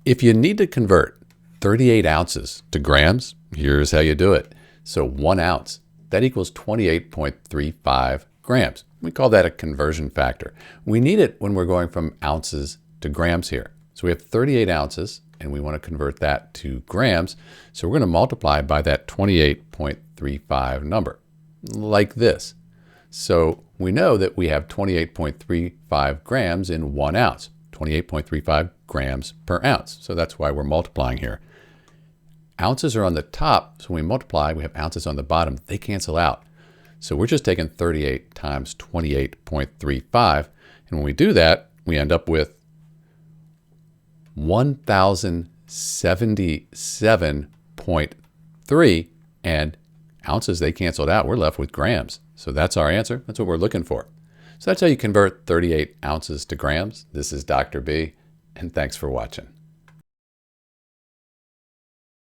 If you need to convert 38 ounces to grams, here's how you do it. So 1 ounce, that equals 28.35 grams. We call that a conversion factor. We need it when we're going from ounces to grams here. So we have 38 ounces and we want to convert that to grams. So we're going to multiply by that 28.35 number, like this. So we know that we have 28.35 grams in 1 ounce, 28.35 grams per ounce. So that's why we're multiplying here. Ounces are on the top, so when we multiply, we have ounces on the bottom. They cancel out. So we're just taking 38 times 28.35. And when we do that, we end up with 1,077.3, and ounces, they canceled out. We're left with grams. So that's our answer. That's what we're looking for. So that's how you convert 38 ounces to grams. This is Dr. B, and thanks for watching.